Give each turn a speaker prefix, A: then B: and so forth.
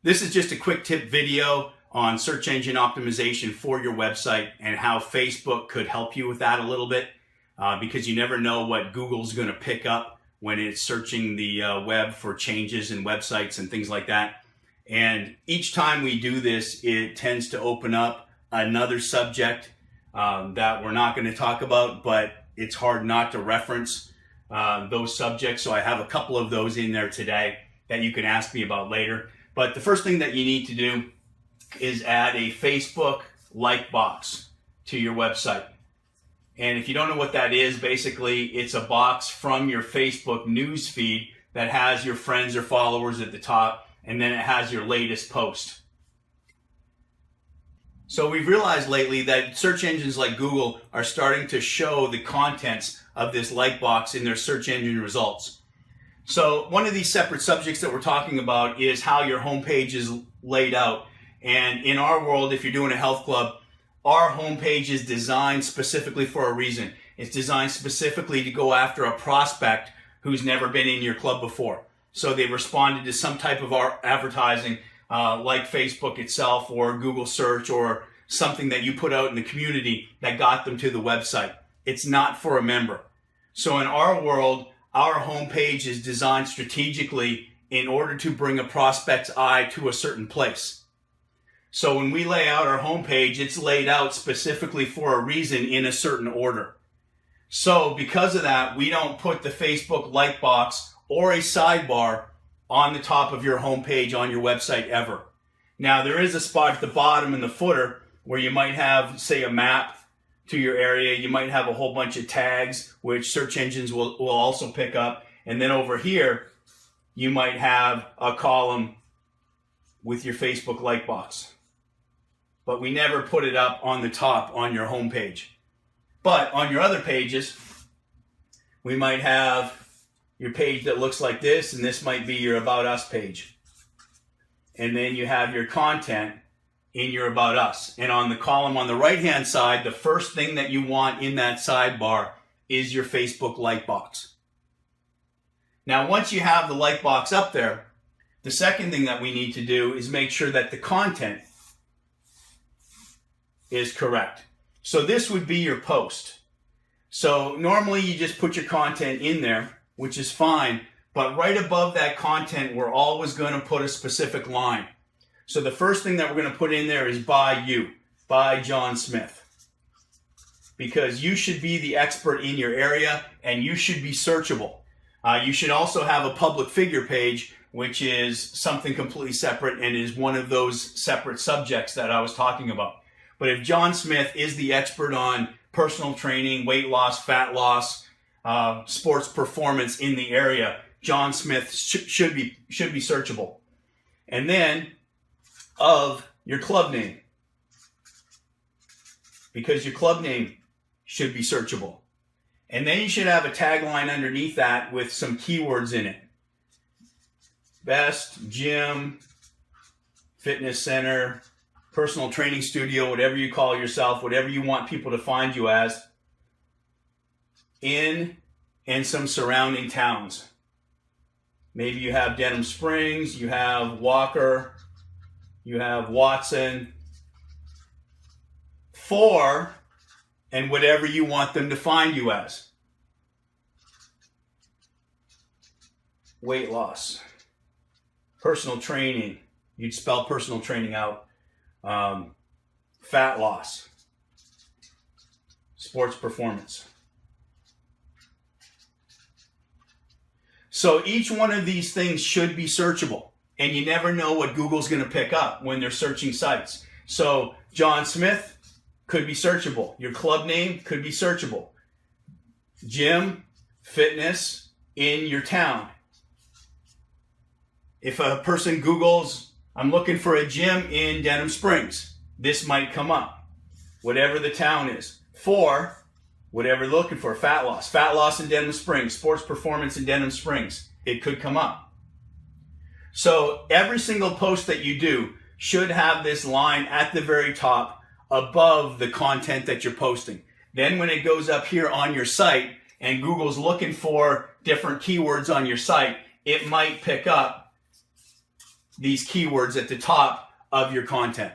A: This is just a quick tip video on search engine optimization for your website and how Facebook could help you with that a little bit because you never know what Google's going to pick up when it's searching the web for changes in websites and things like that. And each time we do this, it tends to open up another subject that we're not going to talk about, but it's hard not to reference those subjects. So I have a couple of those in there today that you can ask me about later. But the first thing that you need to do is add a Facebook like box to your website. And if you don't know what that is, basically it's a box from your Facebook news feed that has your friends or followers at the top, and then it has your latest post. So we've realized lately that search engines like Google are starting to show the contents of this like box in their search engine results. So one of these separate subjects that we're talking about is how your homepage is laid out. And in our world, if you're doing a health club, our homepage is designed specifically for a reason. It's designed specifically to go after a prospect who's never been in your club before. So they responded to some type of advertising like Facebook itself or Google search or something that you put out in the community that got them to the website. It's not for a member. So in our world, our homepage is designed strategically in order to bring a prospect's eye to a certain place. So when we lay out our homepage, it's laid out specifically for a reason in a certain order. So because of that, we don't put the Facebook like box or a sidebar on the top of your homepage on your website ever. Now there is a spot at the bottom in the footer where you might have, say, a map to your area. You might have a whole bunch of tags, which search engines will also pick up. And then over here, you might have a column with your Facebook like box. But we never put it up on the top on your homepage. But on your other pages, we might have your page that looks like this, and this might be your About Us page. And then you have your content in your About Us. And on the column on the right-hand side, the first thing that you want in that sidebar is your Facebook like box. Now, once you have the like box up there, the second thing that we need to do is make sure that the content is correct. So this would be your post. So normally you just put your content in there, which is fine, but right above that content, we're always going to put a specific line. So the first thing that we're going to put in there is by you, by John Smith. Because you should be the expert in your area and you should be searchable. You should also have a public figure page, which is something completely separate and is one of those separate subjects that I was talking about. But if John Smith is the expert on personal training, weight loss, fat loss, sports performance in the area, John Smith should be searchable. And then of your club name, because your club name should be searchable. And then you should have a tagline underneath that with some keywords in it. Best gym, fitness center, personal training studio, whatever you call yourself, whatever you want people to find you as, in and some surrounding towns. Maybe you have Denham Springs, you have Walker, you have Watson, for, and whatever you want them to find you as. Weight loss, personal training, you'd spell personal training out. Fat loss, sports performance. So each one of these things should be searchable, and you never know what Google's going to pick up when they're searching sites. So John Smith could be searchable. Your club name could be searchable. Gym, fitness in your town. If a person Googles, I'm looking for a gym in Denham Springs, this might come up. Whatever the town is. For whatever they're looking for, fat loss in Denham Springs, sports performance in Denham Springs, it could come up. So every single post that you do should have this line at the very top above the content that you're posting. Then when it goes up here on your site and Google's looking for different keywords on your site, it might pick up these keywords at the top of your content.